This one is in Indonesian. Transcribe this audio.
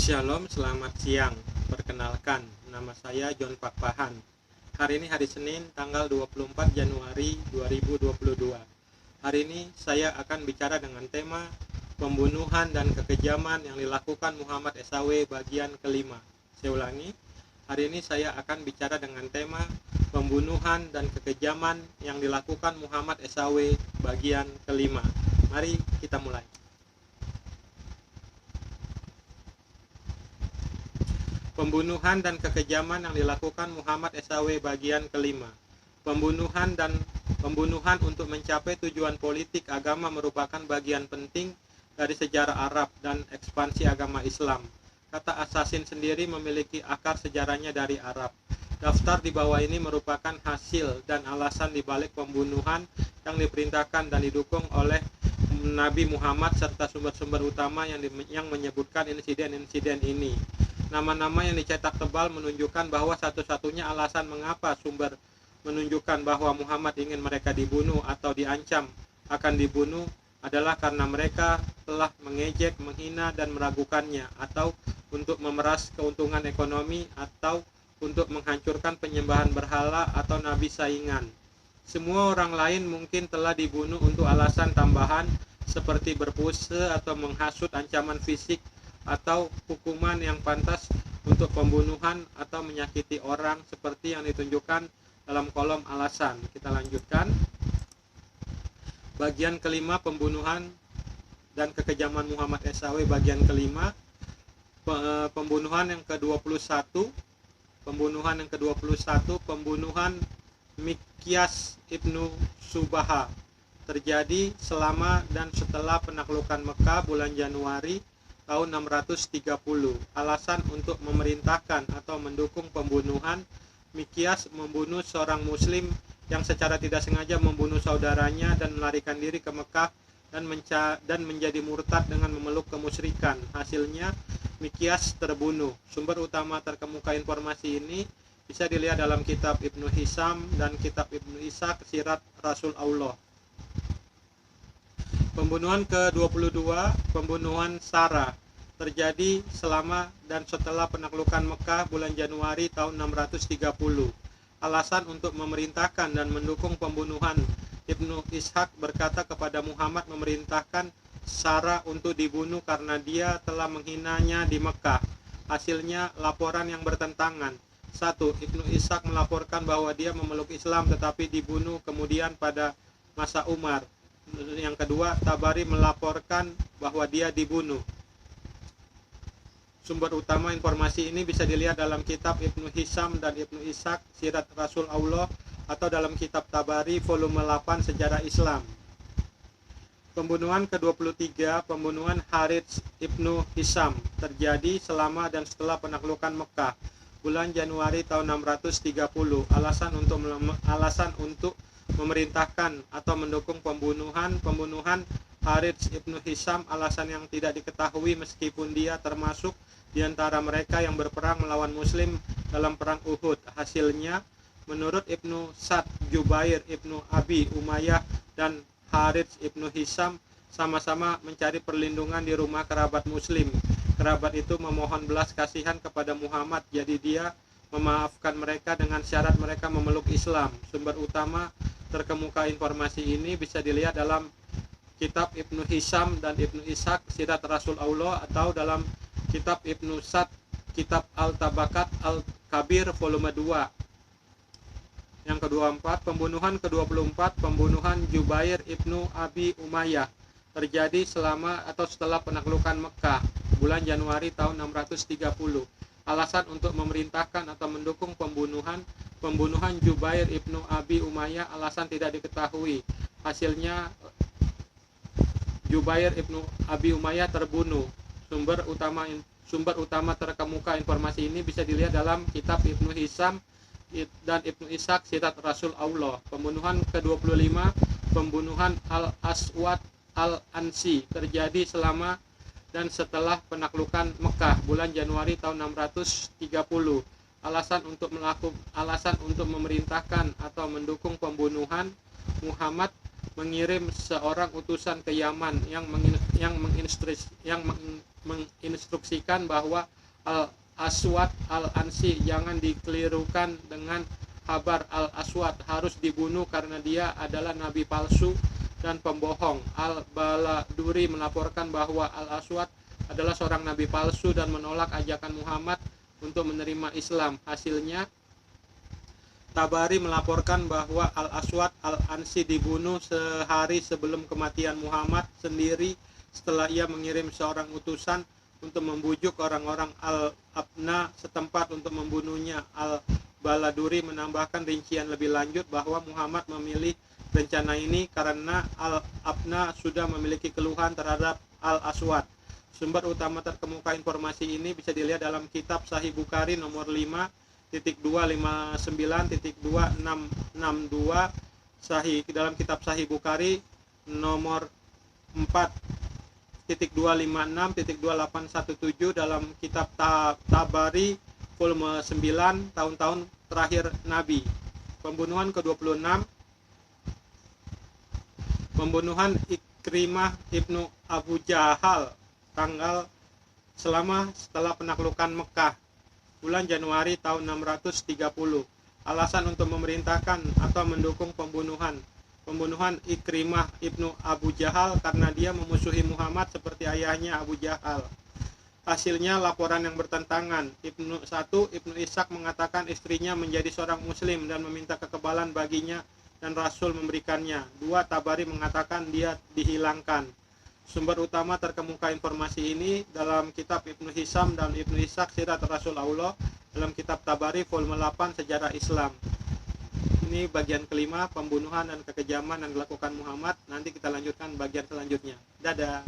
Shalom, selamat siang. Perkenalkan, nama saya John Pakpahan. Hari ini hari Senin, tanggal 24 Januari 2022. Hari ini saya akan bicara dengan tema pembunuhan dan kekejaman yang dilakukan Muhammad SAW bagian kelima. Saya ulangi, hari ini saya akan bicara dengan tema pembunuhan dan kekejaman yang dilakukan Muhammad SAW bagian kelima. Mari kita mulai. Pembunuhan dan kekejaman yang dilakukan Muhammad SAW bagian kelima. Pembunuhan untuk mencapai tujuan politik agama merupakan bagian penting dari sejarah Arab dan ekspansi agama Islam. Kata assassin sendiri memiliki akar sejarahnya dari Arab. Daftar di bawah ini merupakan hasil dan alasan dibalik pembunuhan yang diperintahkan dan didukung oleh Nabi Muhammad serta sumber-sumber utama yang menyebutkan insiden-insiden ini. Nama-nama yang dicetak tebal menunjukkan bahwa satu-satunya alasan mengapa sumber menunjukkan bahwa Muhammad ingin mereka dibunuh atau diancam akan dibunuh adalah karena mereka telah mengejek, menghina, dan meragukannya, atau untuk memeras keuntungan ekonomi, atau untuk menghancurkan penyembahan berhala atau nabi saingan. Semua orang lain mungkin telah dibunuh untuk alasan tambahan seperti berpose atau menghasut ancaman fisik atau hukuman yang pantas untuk pembunuhan atau menyakiti orang seperti yang ditunjukkan dalam kolom alasan. Kita lanjutkan. Bagian kelima, pembunuhan dan kekejaman Muhammad SAW bagian kelima. Pembunuhan yang ke-21, pembunuhan Mikyas ibnu Subaha terjadi selama dan setelah penaklukan Mekah bulan Januari tahun 630. Alasan untuk memerintahkan atau mendukung pembunuhan, Mikyas membunuh seorang muslim yang secara tidak sengaja membunuh saudaranya dan melarikan diri ke Mekah dan menjadi murtad dengan memeluk kemusyrikan. Hasilnya Mikyas terbunuh. Sumber utama terkemuka informasi ini bisa dilihat dalam kitab Ibnu Hisham dan kitab Ibnu Ishaq Sirat Rasul Allah. Pembunuhan ke-22, pembunuhan Sarah, terjadi selama dan setelah penaklukan Mekah bulan Januari tahun 630. Alasan untuk memerintahkan dan mendukung pembunuhan, Ibnu Ishaq berkata kepada Muhammad memerintahkan Sarah untuk dibunuh karena dia telah menghinanya di Mekah. Hasilnya laporan yang bertentangan. 1. Ibnu Ishaq melaporkan bahwa dia memeluk Islam tetapi dibunuh kemudian pada masa Umar. Yang kedua, Tabari melaporkan bahwa dia dibunuh. Sumber utama informasi ini bisa dilihat dalam kitab Ibnu Hisham dan Ibnu Ishaq Sirat Rasul Allah atau dalam kitab Tabari volume 8 Sejarah Islam. Pembunuhan ke-23, pembunuhan Harits ibnu Hisham, terjadi selama dan setelah penaklukan Mekah bulan Januari tahun 630. Alasan untuk memerintahkan atau mendukung pembunuhan Harits ibnu Hisham, alasan yang tidak diketahui meskipun dia termasuk di antara mereka yang berperang melawan muslim dalam perang Uhud. Hasilnya, menurut Ibnu Sa'd, Jubair ibnu Abi Umayyah dan Harits ibnu Hisham sama-sama mencari perlindungan di rumah kerabat muslim. Kerabat itu memohon belas kasihan kepada Muhammad, jadi dia memaafkan mereka dengan syarat mereka memeluk Islam. Sumber utama terkemuka informasi ini bisa dilihat dalam kitab Ibnu Hisham dan Ibnu Ishaq Sirat Rasul Allah atau dalam kitab Ibnu Sa'd, kitab Al-Tabakat Al-Kabir volume 2. Yang ke-24, pembunuhan ke-24, pembunuhan Jubair ibnu Abi Umayyah, terjadi selama atau setelah penaklukan Mekah bulan Januari tahun 630. Alasan untuk memerintahkan atau mendukung pembunuhan Jubair ibnu Abi Umayyah, alasan tidak diketahui. Hasilnya Jubair ibnu Abi Umayyah terbunuh. Sumber utama terkemuka informasi ini bisa dilihat dalam kitab Ibnu Hisham dan Ibnu Ishaq Sirat Rasul Allah. Pembunuhan ke-25, pembunuhan Al-Aswad Al-Ansi, terjadi selama dan setelah penaklukan Mekah bulan Januari tahun 630. Alasan untuk memerintahkan atau mendukung pembunuhan, Muhammad mengirim seorang utusan ke Yaman yang menginstruksikan bahwa Al-Aswad Al-Ansi jangan dikelirukan dengan kabar Al-Aswad, harus dibunuh karena dia adalah nabi palsu dan pembohong. Al-Baladuri melaporkan bahwa Al-Aswad adalah seorang nabi palsu dan menolak ajakan Muhammad untuk menerima Islam. Hasilnya Tabari melaporkan bahwa Al-Aswad Al-Ansi dibunuh sehari sebelum kematian Muhammad sendiri setelah ia mengirim seorang utusan untuk membujuk orang-orang Al-Abna setempat untuk membunuhnya. Al-Baladuri menambahkan rincian lebih lanjut bahwa Muhammad memilih rencana ini karena Al-Abna sudah memiliki keluhan terhadap Al-Aswad. Sumber utama terkemuka informasi ini bisa dilihat dalam kitab Sahih Bukhari nomor 5.259.262, dalam kitab Sahih Bukhari nomor 4.256.2817, dalam kitab Tabari volume 9 tahun-tahun terakhir Nabi. Pembunuhan ke-26, pembunuhan Ikrimah ibnu Abu Jahal setelah penaklukan Mekah bulan Januari tahun 630. Alasan untuk memerintahkan atau mendukung pembunuhan Ikrimah ibnu Abu Jahal karena dia memusuhi Muhammad seperti ayahnya Abu Jahal. Hasilnya laporan yang bertentangan. Ibnu Ishaq mengatakan istrinya menjadi seorang muslim dan meminta kekebalan baginya dan Rasul memberikannya. 2. Tabari mengatakan dia dihilangkan. Sumber utama terkemuka informasi ini dalam kitab Ibnu Hisam dan Ibnu Ishaq Sirat Rasulullah, dalam kitab Tabari volume 8 Sejarah Islam. Ini bagian kelima, pembunuhan dan kekejaman yang dilakukan Muhammad. Nanti kita lanjutkan bagian selanjutnya. Dadah.